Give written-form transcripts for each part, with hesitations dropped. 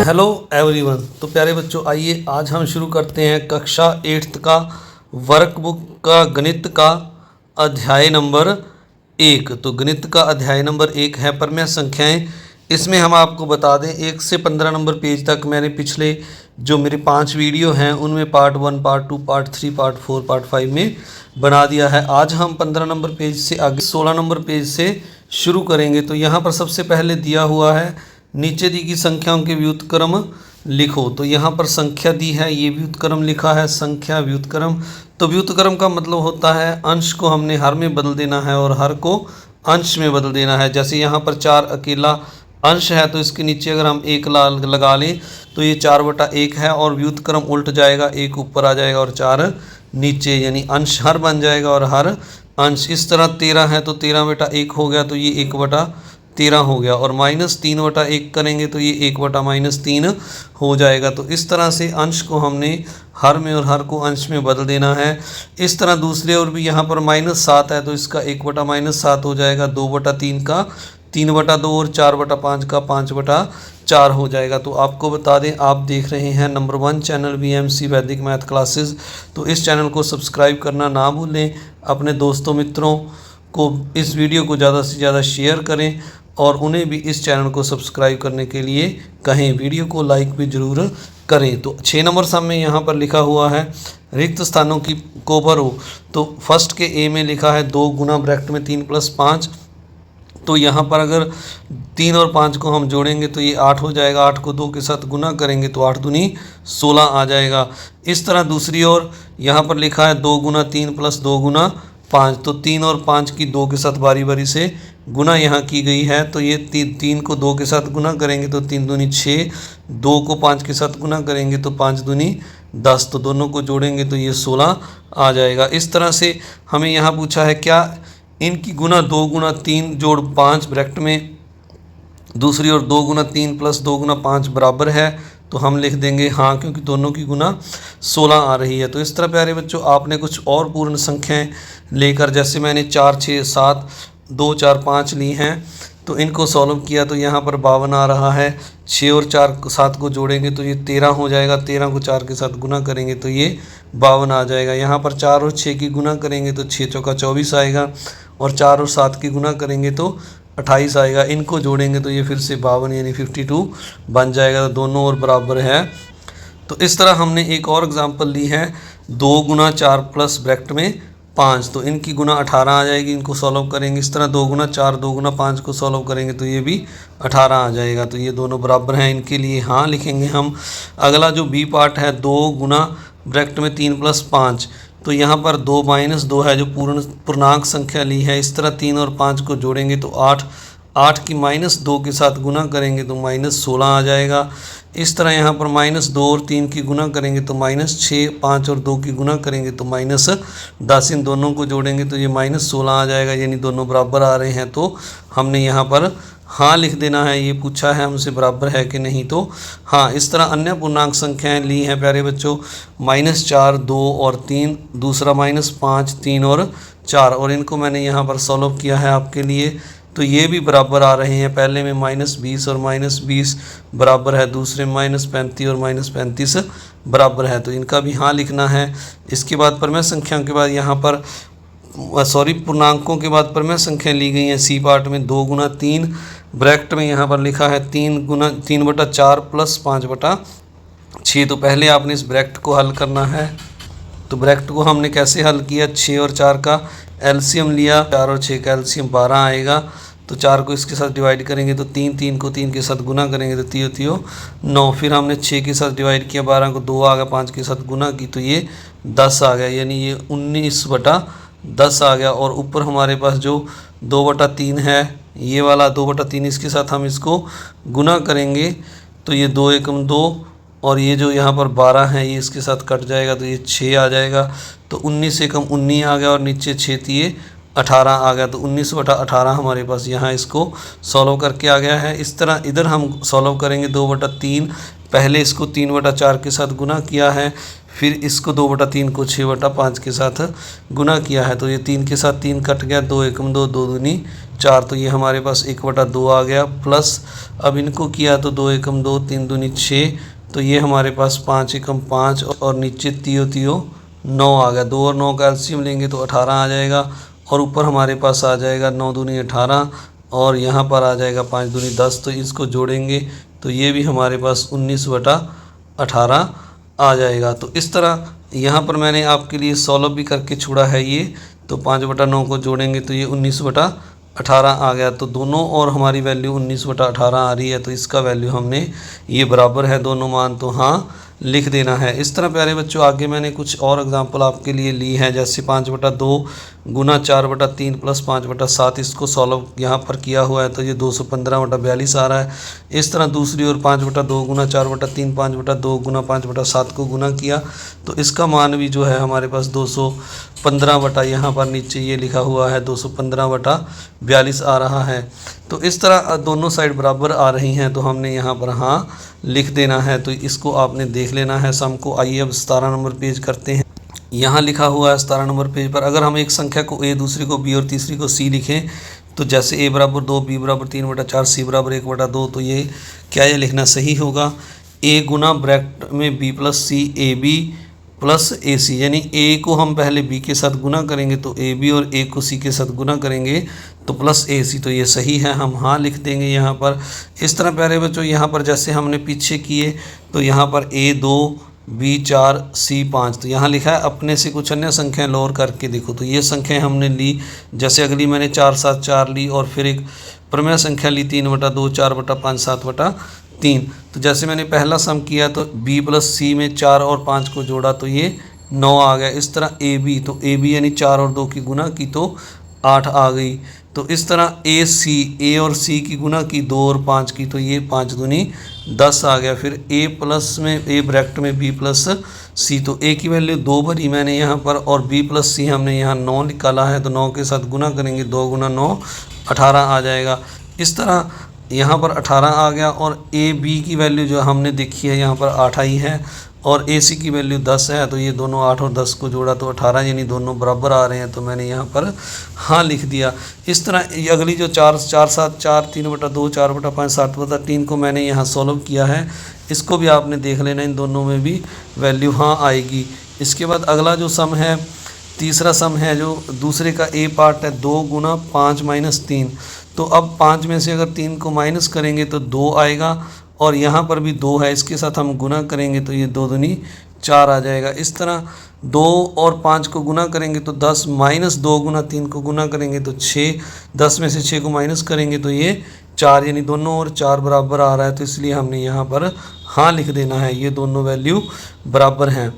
Hello everyone. तो प्यारे बच्चों, आइए आज हम शुरू करते हैं कक्षा 8th का वर्कबुक का गणित का अध्याय नंबर 1। तो गणित का अध्याय नंबर 1 है परमेय संख्याएं। इसमें हम आपको बता दें 1 से 15 नंबर पेज तक मैंने पिछले जो मेरे 5 वीडियो हैं उनमें part 1, part 2, part 3, part 4, part 5 में बना दिया है। आज हम 15 नंबर पेज से आगे 16 नंबर पेज से शुरू करेंगे। तो यहाँ पर सबसे पहले दिया हुआ है नीचे दी गई संख्याओं के व्युत्क्रम लिखो। तो यहाँ पर संख्या दी है, ये व्युत्क्रम लिखा है, संख्या व्युत्क्रम। तो व्युत्क्रम का मतलब होता है अंश को हमने हर में बदल देना है और हर को अंश में बदल देना है। जैसे यहाँ पर 4 अकेला अंश है तो इसके नीचे अगर हम 1 लगा लें तो ये 4/1 है और व्युत्क्रम उल्ट जाएगा, 1 ऊपर आ जाएगा और 4 नीचे, यानी अंश हर बन जाएगा और हर अंश। इस तरह 13 है तो 13/1 हो गया, तो ये 1/13 हो गया। और -3/1 करेंगे तो ये 1/-3 हो जाएगा। तो इस तरह से अंश को हमने हर में और हर को अंश में बदल देना है। इस तरह दूसरे और भी यहाँ पर -7 है तो इसका 1/-7 हो जाएगा, 2/3 का 3/2 और 4/5 का 5/4 हो जाएगा। तो आपको बता दें, आप देख रहे हैं नंबर 1 चैनल BMC वैदिक मैथ क्लासेस। तो इस चैनल को सब्सक्राइब करना ना भूलें। अपने दोस्तों मित्रों को इस वीडियो को ज़्यादा से ज़्यादा शेयर करें और उन्हें भी इस चैनल को सब्सक्राइब करने के लिए कहें। वीडियो को लाइक भी ज़रूर करें। तो 6 नंबर सम में यहाँ पर लिखा हुआ है रिक्त स्थानों को भरो। तो फर्स्ट के ए में लिखा है 2 गुना ब्रैकेट में 3 + 5। तो यहाँ पर अगर 3 और 5 को हम जोड़ेंगे तो ये 8 हो जाएगा। 8 को 2 के साथ गुना करेंगे तो 8 दूनी 16 आ जाएगा। इस तरह दूसरी ओर यहाँ पर लिखा है 2 गुना 3 + 2 गुना 5। तो 3 और 5 की 2 के साथ बारी बारी से गुना यहाँ की गई है। तो ये 3 को 2 के साथ गुना करेंगे तो 3 दूनी 6, 2 को 5 के साथ गुना करेंगे तो 5 दूनी 10। तो दोनों को जोड़ेंगे तो ये 16 आ जाएगा। इस तरह से हमें यहाँ पूछा है क्या इनकी गुना 2 गुना 3 जोड़ 5 ब्रैकेट में दूसरी ओर 2 गुना 3 + 2 गुना 5 बराबर है। तो हम लिख देंगे हाँ, क्योंकि दोनों की गुना 16 आ रही है। तो इस तरह प्यारे बच्चों आपने कुछ और पूर्ण संख्याएं लेकर, जैसे मैंने 4, 6, 7, 2, 4, 5 ली हैं तो इनको सॉल्व किया तो यहाँ पर 52 आ रहा है। 6 और 4 7 को जोड़ेंगे तो ये 13 हो जाएगा। 13 को 4 के साथ गुना करेंगे तो ये 52 आ जाएगा। यहाँ पर 4 और 6 की गुना करेंगे तो 6 चौका 24 आएगा और 4 और 7 की गुना करेंगे तो 28 आएगा। इनको जोड़ेंगे तो ये फिर से 52 यानी 52 बन जाएगा। तो दोनों और बराबर है। तो इस तरह हमने एक और एग्जांपल ली है 2 गुना 4 प्लस ब्रैकेट में 5। तो इनकी गुना 18 आ जाएगी। इनको सॉल्व करेंगे इस तरह 2 गुना 4 2 गुना 5 को सॉल्व करेंगे तो ये भी 18 आ जाएगा। तो ये दोनों बराबर हैं, इनके लिए हाँ लिखेंगे हम। अगला जो बी पार्ट है 2 गुना ब्रैकेट में 3 + 5। तो यहाँ पर 2 - 2 है जो पूर्णांक संख्या ली है। इस तरह 3 और 5 को जोड़ेंगे तो 8, 8 की -2 के साथ गुना करेंगे तो -16 आ जाएगा। इस तरह यहाँ पर -2 और 3 की गुना करेंगे तो -6, 5 और 2 की गुना करेंगे तो -10। इन दोनों को जोड़ेंगे तो ये -16 आ जाएगा, यानी दोनों बराबर आ रहे हैं। तो हमने यहाँ पर हाँ लिख देना है। ये पूछा है हमसे बराबर है कि नहीं, तो हाँ। इस तरह अन्य पूर्णांक संख्याएं ली हैं प्यारे बच्चों -4, 2 और 3, दूसरा -5, 3 और 4, और इनको मैंने यहाँ पर सॉल्व किया है आपके लिए। तो ये भी बराबर आ रहे हैं। पहले में -20 और -20 बराबर है, दूसरे में -35 और -35 बराबर है। तो इनका भी हाँ लिखना है। इसके बाद परमेय संख्याओं के बाद यहाँ पर पूर्णांकों के बाद परमेय संख्या ली गई हैं सी पार्ट में 2 गुना 3 ब्रैकेट में यहाँ पर लिखा है 3/4 + 5/6। तो पहले आपने इस ब्रैकेट को हल करना है। तो ब्रैकेट को हमने कैसे हल किया, 6 और 4 का एलसीएम लिया, 4 और 6 का एलसीएम 12 आएगा। तो 4 को इसके साथ डिवाइड करेंगे तो 3, 3 को 3 के साथ गुना करेंगे तो 3 9। फिर हमने 6 के साथ डिवाइड किया, 12 को 2 आ गया, 5 के साथ गुना की तो ये 10 आ गया, यानी ये 19/10 आ गया। और ऊपर हमारे पास जो 2/3 है, ये वाला 2/3, इसके साथ हम इसको गुना करेंगे तो ये 2 एकम 2 और ये जो यहाँ पर 12 है ये इसके साथ कट जाएगा तो ये 6 आ जाएगा। तो 19 एकम 19 आ गया और नीचे 6 दिए 18 आ गया। तो 19/18 हमारे पास यहाँ इसको सॉल्व करके आ गया है। इस तरह इधर हम सॉल्व करेंगे 2/3। पहले इसको 3/4 के साथ गुना किया है, फिर इसको 2/3 को 6/5 के साथ गुना किया है। तो ये 3 के साथ 3 कट गया, 2 एकम 2, 2 दूनी 4, तो ये हमारे पास 1/2 आ गया। प्लस अब इनको किया तो 2 एकम 2, 3 दूनी 6, तो ये हमारे पास 5 एकम 5 और नीचे तियो तियो 9 आ गया। 2 और 9 का एलसीएम लेंगे तो 18 आ जाएगा और ऊपर हमारे पास आ जाएगा 9 दूनी 18 और यहाँ पर आ जाएगा 5 दूनी 10। तो इसको जोड़ेंगे तो ये भी हमारे पास 19/18 आ जाएगा। तो इस तरह यहाँ पर मैंने आपके लिए सॉल्व भी करके छोड़ा है ये। तो 5/9 को जोड़ेंगे तो ये 19/18 आ गया। तो दोनों और हमारी वैल्यू 19/18 आ रही है। तो इसका वैल्यू हमने ये बराबर है दोनों मान, तो हाँ लिख देना है। इस तरह प्यारे बच्चों आगे मैंने कुछ और एग्जांपल आपके लिए ली है, जैसे 5/2 गुना 4/3 प्लस 5/7, इसको सॉल्व यहाँ पर किया हुआ है तो ये 215/42 आ रहा है। इस तरह दूसरी ओर 5/2 गुना 4/3 5/2 गुना 5/7 को गुना किया तो इसका मान भी जो है हमारे पास 215 यहाँ पर नीचे ये लिखा हुआ है 215/42 आ रहा है। तो इस तरह दोनों साइड बराबर आ रही हैं तो हमने यहाँ पर हाँ लिख देना है। तो इसको आपने देख लेना है सम को। आइए अब 17 नंबर पेज करते हैं। यहाँ लिखा हुआ है 17 नंबर पेज पर, अगर हम एक संख्या को ए, दूसरी को बी और तीसरी को सी लिखें तो जैसे ए बराबर 2, बी बराबर 3/4, सी बराबर 1/2, तो ये क्या ये लिखना सही होगा? ए गुना ब्रैकेट में B plus C A B plus A C, यानी ए को हम पहले बी के साथ गुना करेंगे तो ए बी और ए को सी के साथ गुना करेंगे तो प्लस ए सी, तो ये सही है, हम हाँ लिख देंगे यहाँ पर। इस तरह प्यारे बच्चों यहाँ पर जैसे हमने पीछे किए तो यहाँ पर ए 2 बी 4 सी 5, तो यहाँ लिखा है अपने से कुछ अन्य संख्याएं लोअर करके देखो। तो ये संख्याएं हमने ली, जैसे अगली मैंने 4 7 4 ली और फिर एक प्रमेय संख्या ली 3/2 4/5 7/3। तो जैसे मैंने पहला सम किया तो b प्लस सी में 4 और 5 को जोड़ा तो ये 9 आ गया। इस तरह ए बी, तो ए बी यानी 4 और 2 की गुना की तो 8 आ गई। तो इस तरह ए सी, ए और सी की गुना की 2 और 5 की तो ये 5 दूनी 10 आ गया। फिर ए प्लस में ए ब्रैकेट में बी प्लस सी, तो ए की वैल्यू 2 भरी मैंने यहाँ पर और बी प्लस सी हमने यहाँ 9 निकाला है तो 9 के साथ गुना करेंगे, 2 गुना 9 18 आ जाएगा। इस तरह यहाँ पर 18 आ गया और ए बी की वैल्यू जो हमने देखी है यहाँ पर 8 आई है और ए सी की वैल्यू 10 है, तो ये दोनों 8 और 10 को जोड़ा तो 18, यानी दोनों बराबर आ रहे हैं, तो मैंने यहाँ पर हाँ लिख दिया। इस तरह ये अगली जो 4 4 7 4 3/2 4/5 7/3 को मैंने यहाँ सॉल्व किया है, इसको भी आपने देख लेना, इन दोनों में भी वैल्यू हाँ आएगी। इसके बाद अगला जो सम है, तीसरा सम है जो दूसरे का ए पार्ट है 2 गुना 5 - 3। तो अब 5 में से अगर 3 को माइनस करेंगे तो 2 आएगा और यहाँ पर भी 2 है, इसके साथ हम गुना करेंगे तो ये 2 दूनी 4 आ जाएगा। इस तरह 2 और 5 को गुना करेंगे तो 10 - 2 गुना 3 को गुना करेंगे तो 6, 10 में से 6 को माइनस करेंगे तो ये 4, यानी दोनों और 4 बराबर आ रहा है, तो इसलिए हमने यहाँ पर हाँ लिख देना है, ये दोनों वैल्यू बराबर हैं।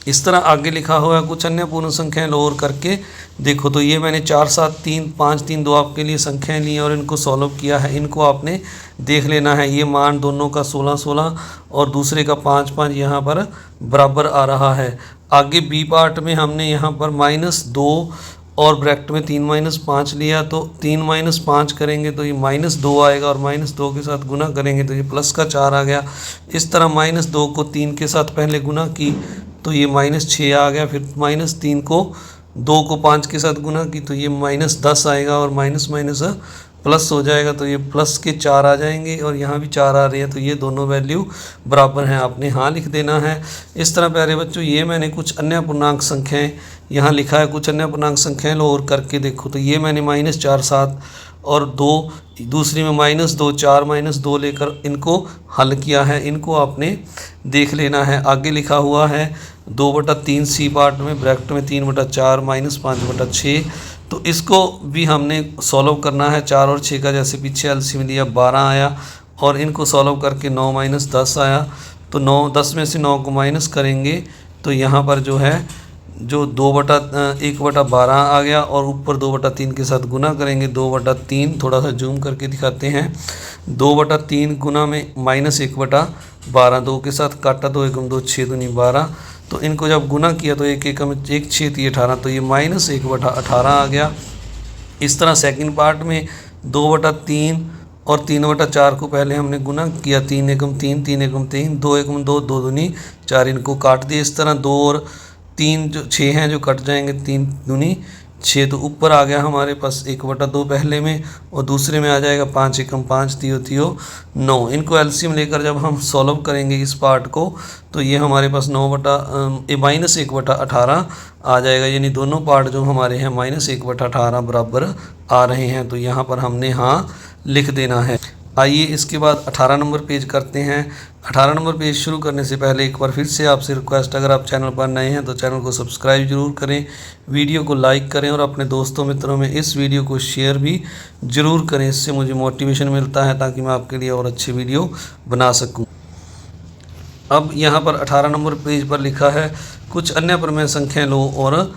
इस तरह आगे लिखा हुआ है कुछ अन्य पूर्ण संख्याएं लोअर करके देखो। तो ये मैंने 4 7 3 5 3 2 आपके लिए संख्याएं ली और इनको सॉल्व किया है, इनको आपने देख लेना है। ये मान दोनों का 16 16 और दूसरे का 5 5 यहाँ पर बराबर आ रहा है। आगे बी पार्ट में हमने यहाँ पर -2 और ब्रैकेट में 3 - 5 लिया, तो 3 - 5 करेंगे तो ये -2 आएगा और -2 के साथ गुना करेंगे तो ये प्लस का 4 आ गया। इस तरह -2 को 3 के साथ पहले गुना की तो ये -6 आ गया, फिर -3 को 2 को 5 के साथ गुना की तो ये -10 आएगा और माइनस माइनस प्लस हो जाएगा, तो ये प्लस के 4 आ जाएंगे और यहाँ भी 4 आ रहे हैं, तो ये दोनों वैल्यू बराबर हैं, आपने हाँ लिख देना है। इस तरह प्यारे बच्चों ये मैंने कुछ अन्य पूर्णांक संख्याएं यहाँ लिखा है, कुछ अन्य पूर्णांक संख्याएं लो और करके देखो। तो ये मैंने -4 7 और 2 दूसरी में -2 4 -2 लेकर इनको हल किया है, इनको आपने देख लेना है। आगे लिखा हुआ है 2/3 सी पार्ट में ब्रैकेट में 3/4 -5/6, तो इसको भी हमने सॉल्व करना है। 4 और 6 का जैसे पीछे एलसीएम लिया 12 आया और इनको सॉल्व करके 9 - 10 आया, तो 9 10 में से 9 को माइनस करेंगे तो यहाँ पर जो है जो 1/12 आ गया और ऊपर 2/3 के साथ गुना करेंगे 2/3, थोड़ा सा जूम करके दिखाते हैं। 2/3 गुना में -1/12, 2 के साथ काटा 2 एकम 2 6 दूनी 12, तो इनको जब गुना किया तो 1 एकम 1 6 3 18, तो ये -1/18 आ गया। इस तरह सेकंड पार्ट में 2/3 और 3/4 को पहले हमने गुना किया 3 एकम 3 3 एकम 3 2 एकम 2 2 दूनी 4, इनको काट दिए। इस तरह 2 और 3 जो 6 हैं जो कट जाएंगे, 3 दूनी 6 तो ऊपर आ गया हमारे पास 1/2 पहले में, और दूसरे में आ जाएगा 5 एकम 5 तियो तियो 9। इनको एलसीएम लेकर जब हम सॉल्व करेंगे इस पार्ट को तो ये हमारे पास -1/18 आ जाएगा, यानी दोनों पार्ट जो हमारे हैं -1/18 बराबर आ रहे हैं। तो यहाँ पर हमने हाँ लिख देना है। आइए इसके बाद 18 नंबर पेज करते हैं। 18 नंबर पेज शुरू करने से पहले एक बार फिर से आपसे रिक्वेस्ट, अगर आप चैनल पर नए हैं तो चैनल को सब्सक्राइब जरूर करें, वीडियो को लाइक करें और अपने दोस्तों मित्रों में इस वीडियो को शेयर भी ज़रूर करें। इससे मुझे मोटिवेशन मिलता है ताकि मैं आपके लिए और अच्छे वीडियो बना सकूँ। अब यहाँ पर 18 नंबर पेज पर लिखा है कुछ अन्य प्रमेय संख्या लो और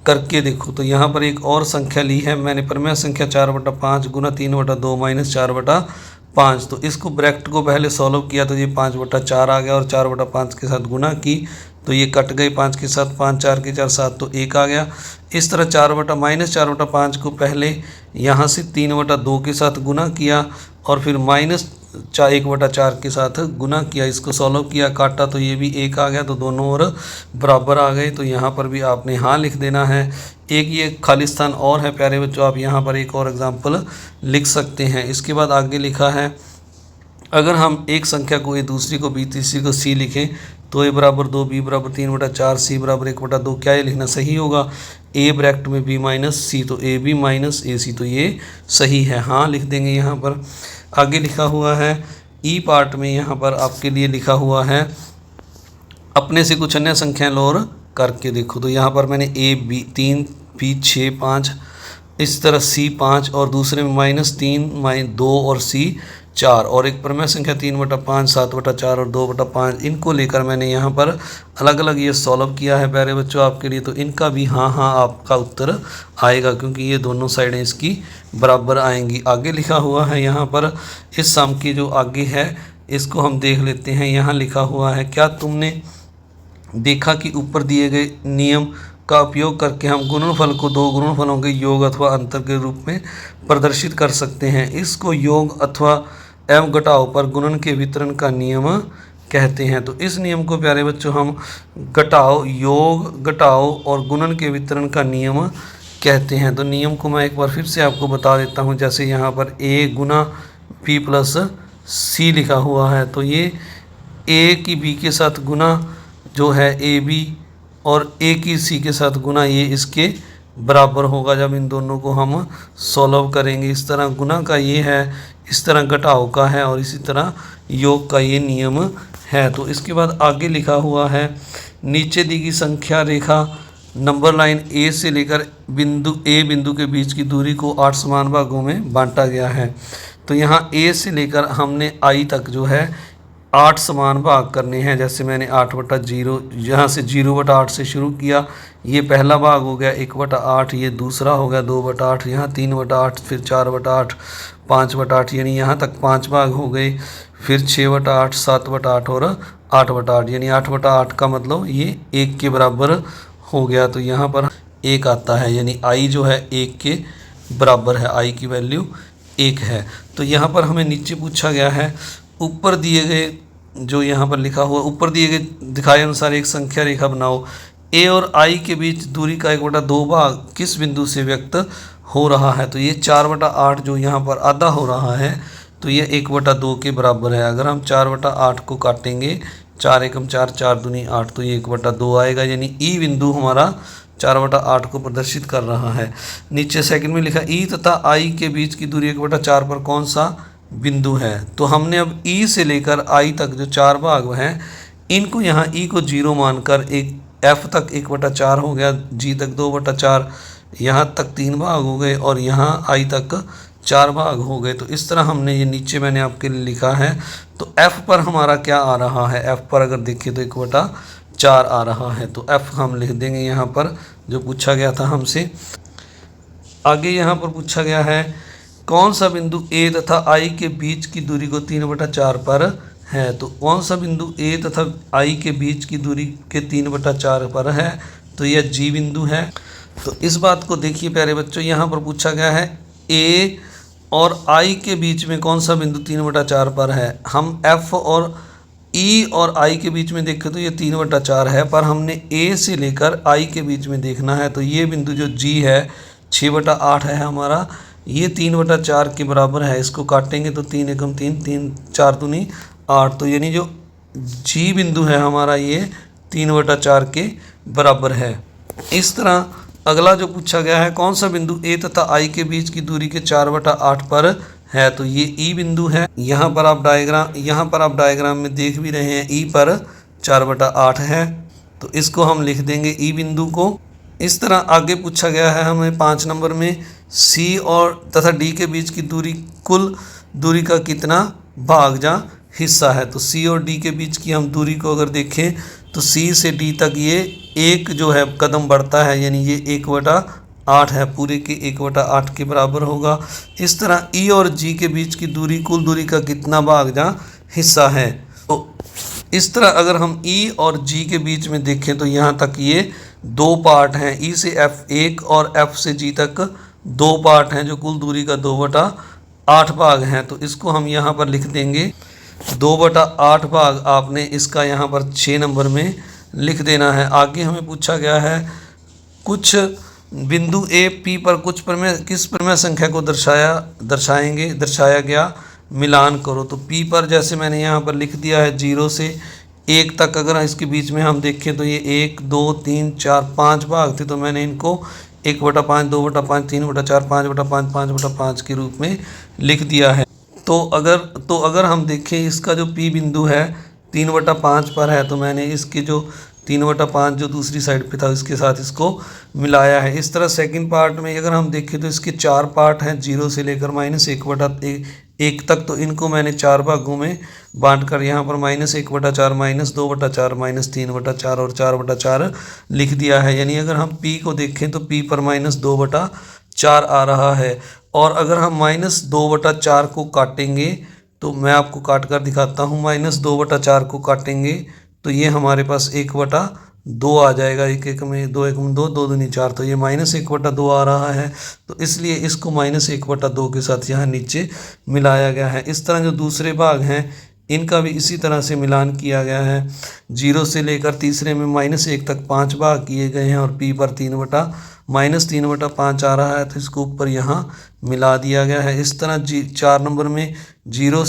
करके देखो। तो यहाँ पर एक और संख्या ली है मैंने, प्रमेय संख्या 4/5 गुना 3/2 माइनस 4/5। तो इसको ब्रैकेट को पहले सॉल्व किया तो ये 5/4 आ गया, और 4/5 के साथ गुना की तो ये कट गए 5 के साथ, 5 4 के 4 7 तो 1 आ गया। इस तरह -4/5 को पहले यहाँ से 3/2 के साथ गुना किया और फिर -1/4 के साथ गुना किया, इसको सॉल्व किया, काटा तो ये भी 1 आ गया, तो दोनों और बराबर आ गए। तो यहाँ पर भी आपने हाँ लिख देना है। एक ये खाली स्थान और है प्यारे बच्चों, आप यहाँ पर एक और एग्जाम्पल लिख सकते हैं। इसके बाद आगे लिखा है अगर हम एक संख्या को ए, दूसरी को बी, तीसरी को सी लिखें तो a बराबर 2, b बराबर 3/4, c बराबर 1/2। क्या ये लिखना सही होगा? a ब्रैकेट में b माइनस सी, तो ए बी माइनस ए सी, तो ये सही है, हाँ लिख देंगे यहाँ पर। आगे लिखा हुआ है ई पार्ट में, यहाँ पर आपके लिए लिखा हुआ है अपने से कुछ अन्य संख्याएं लो और करके देखो। तो यहाँ पर मैंने a b 3 b 6 5, इस तरह c 5 और दूसरे में -3 -2 और c 4, और एक प्रमेय संख्या 3/5 7/4 और 2/5, इनको लेकर मैंने यहाँ पर अलग अलग ये सॉल्व किया है प्यारे बच्चों आपके लिए। तो इनका भी हाँ हाँ आपका उत्तर आएगा क्योंकि ये दोनों साइडें इसकी बराबर आएंगी। आगे लिखा हुआ है यहाँ पर इस सम की जो आगे है इसको हम देख लेते हैं। यहाँ लिखा हुआ है क्या तुमने देखा कि ऊपर दिए गए नियम का उपयोग करके हम गुणनफल को दो गुणनफलों के योग अथवा अंतर के रूप में प्रदर्शित कर सकते हैं। इसको योग अथवा एवं घटाव पर गुणन के वितरण का नियम कहते हैं। तो इस नियम को प्यारे बच्चों हम घटाव, योग, घटाव और गुणन के वितरण का नियम कहते हैं। तो नियम को मैं एक बार फिर से आपको बता देता हूँ। जैसे यहाँ पर a Guna b plus c लिखा हुआ है, तो ये a की b के साथ गुना जो है ए बी और ए की सी के साथ गुना ये इसके बराबर होगा जब इन दोनों को हम सॉल्व करेंगे। इस तरह गुना का ये है, इस तरह घटाव का है और इसी तरह योग का ये नियम है। तो इसके बाद आगे लिखा हुआ है नीचे दी गई संख्या रेखा नंबर लाइन ए से लेकर बिंदु के बीच की दूरी को 8 समान भागों में बांटा गया है। तो यहाँ ए से लेकर हमने आई तक जो है 8 समान भाग करने हैं। जैसे मैंने 8/0 यहाँ से 0/8 से शुरू किया, ये पहला भाग हो गया 1/8, ये दूसरा हो गया 2/8, यहाँ 3/8, फिर 4/8, 5/8, यानी यहाँ तक 5 भाग हो गए, फिर 6/8, 7/8 और 8/8, यानी 8/8 का मतलब ये 1 के बराबर हो गया। तो यहाँ पर 1 आता है, यानी आई जो है 1 के बराबर है, आई की वैल्यू 1 है। तो यहाँ पर हमें नीचे पूछा गया है ऊपर दिए गए जो यहाँ पर लिखा हुआ ऊपर दिए गए दिखाए अनुसार एक संख्या रेखा बनाओ। ए और आई के बीच दूरी का 1/2 भाग किस बिंदु से व्यक्त हो रहा है? तो ये 4/8 जो यहाँ पर आधा हो रहा है तो ये 1/2 के बराबर है। अगर हम 4/8 को काटेंगे, 4 एकम 4 4 दूनी 8, तो ये 1/2 आएगा, यानी ई बिंदु हमारा 4/8 को प्रदर्शित कर रहा है। नीचे सेकंड में लिखा ई तथा आई के बीच की दूरी 1/4 पर कौन सा बिंदु है? तो हमने अब ई से लेकर आई तक जो 4 भाग हैं इनको यहाँ ई को 0 मानकर एक एफ तक 1/4 हो गया, जी तक 2/4, यहाँ तक 3 भाग हो गए और यहाँ आई तक 4 भाग हो गए। तो इस तरह हमने ये नीचे मैंने आपके लिए लिखा है। तो एफ पर हमारा क्या आ रहा है? एफ पर अगर देखिए तो 1/4 आ रहा है, तो एफ हम लिख देंगे यहाँ पर जो पूछा गया था हमसे। आगे यहाँ पर पूछा गया है कौन सा बिंदु ए तथा आई के बीच की दूरी को 3/4 पर है? तो कौन सा बिंदु ए तथा आई के बीच की दूरी के 3/4 पर है? तो यह जी बिंदु है। तो इस बात को देखिए प्यारे बच्चों, यहाँ पर पूछा गया है ए और आई के बीच में कौन सा बिंदु 3/4 पर है। हम एफ और ई और आई के बीच में देखें तो ये 3/4 है, पर हमने ए से लेकर आई के बीच में देखना है। तो ये बिंदु जो जी है 6/8 है हमारा, ये 3/4 के बराबर है। इसको काटेंगे तो 3 एकम 3, 3 4 दूनी 8, तो यानी जो जी बिंदु है हमारा ये 3/4 के बराबर है। इस तरह अगला जो पूछा गया है, कौन सा बिंदु ए तथा आई के बीच की दूरी के 4/8 पर है, तो ये ई बिंदु है। यहाँ पर आप डायग्राम में देख भी रहे हैं, ई पर 4/8 है, तो इसको हम लिख देंगे ई बिंदु को। इस तरह आगे पूछा गया है हमें 5 नंबर में, सी और तथा डी के बीच की दूरी, कुल दूरी का कितना भाग जा हिस्सा है। तो सी और डी के बीच की हम दूरी को अगर देखें तो सी से डी तक ये एक जो है कदम बढ़ता है, यानी ये 1/8 है, पूरे के 1/8 के बराबर होगा। इस तरह ई और जी के बीच की दूरी, कुल दूरी का कितना भाग जा हिस्सा है। तो इस तरह अगर हम ई और जी के बीच में देखें तो यहाँ तक ये 2 पार्ट हैं, ई से एफ 1 और एफ से जी तक 2 पार्ट हैं, जो कुल दूरी का 2/8 भाग हैं। तो इसको हम यहाँ पर लिख देंगे 2/8 भाग, आपने इसका यहाँ पर 6 नंबर में लिख देना है। आगे हमें पूछा गया है, कुछ बिंदु ए पी पर किस प्रमेय संख्या को दर्शाया गया मिलान करो। तो पी पर जैसे मैंने यहाँ पर लिख दिया है 0 से 1 तक, अगर इसके बीच में हम देखें तो ये 1 2 3 4 5 भाग थे, तो मैंने इनको 1/5 2/5 3/4 5/5 5/5 के रूप में लिख दिया है। तो अगर हम देखें इसका जो P बिंदु है 3/5 पर है, तो मैंने इसके जो 3/5 जो दूसरी साइड पे था इसके साथ इसको मिलाया है। इस तरह सेकंड पार्ट में अगर हम देखें तो इसके 4 पार्ट हैं, 0 से लेकर -1 तक, तो इनको मैंने 4 भागों में बांट कर यहाँ पर -1/4 -2/4 -3/4 और 4/4 लिख दिया है। यानी अगर हम P को देखें तो P पर -2/4 आ रहा है। और अगर हम -2/4 को काटेंगे तो मैं आपको काट कर दिखाता हूँ। -2/4 को काटेंगे तो ये हमारे पास 1/2 आ जाएगा, 1 1 में 2 1 में 2 2 दूनी 4, तो ये -1/2 आ रहा है। तो इसलिए इसको -1/2 के साथ यहाँ नीचे मिलाया गया है। इस तरह जो दूसरे भाग हैं इनका भी इसी तरह से मिलान किया गया है। 0 से लेकर तीसरे में -1 तक 5 भाग किए गए हैं और P पर -3/5 आ रहा है, तो इसको ऊपर यहाँ मिला दिया गया है। इस तरह 4 नंबर में 0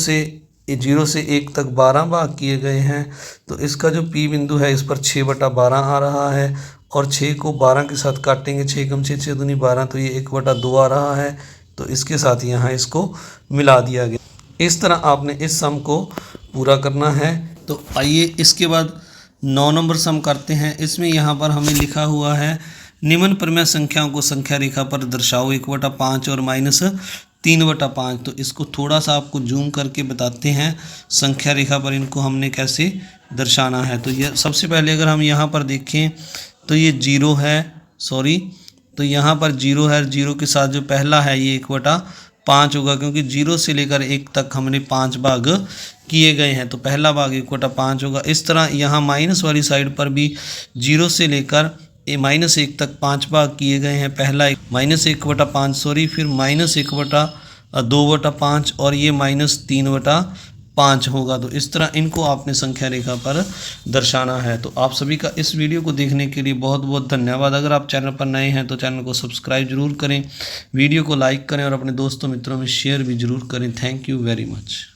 से 1 तक 12 भाग किए गए हैं, तो इसका जो P बिंदु है इस पर 6/12 आ रहा है। और 6 को 12 के साथ काटेंगे, 6 कम 6 6 दूनी 12, तो ये 1/2 आ रहा है, तो इसके साथ यहाँ इसको मिला दिया गया। इस तरह आपने इस सम को पूरा करना है। तो आइए इसके बाद 9 नंबर सम करते हैं। इसमें यहाँ पर हमें लिखा हुआ है, निम्न प्रमेय संख्याओं को संख्या रेखा पर दर्शाओ 1/5 और -3/5। तो इसको थोड़ा सा आपको जूम करके बताते हैं संख्या रेखा पर इनको हमने कैसे दर्शाना है। तो ये सबसे पहले अगर हम यहाँ पर देखें तो ये 0 है, तो यहाँ पर 0 है, 0 के साथ जो पहला है ये 1/5 होगा, क्योंकि 0 से लेकर 1 तक हमने 5 भाग किए गए हैं, तो पहला भाग 1/5 होगा। इस तरह यहाँ माइनस वाली साइड पर भी 0 से लेकर -1 तक 5 भाग किए गए हैं, पहला -1/5 फिर -1/2/5 और ये -3/5 होगा। तो इस तरह इनको आपने संख्या रेखा पर दर्शाना है। तो आप सभी का इस वीडियो को देखने के लिए बहुत बहुत धन्यवाद। अगर आप चैनल पर नए हैं तो चैनल को सब्सक्राइब जरूर करें, वीडियो को लाइक करें और अपने दोस्तों मित्रों में शेयर भी जरूर करें। Thank you very much.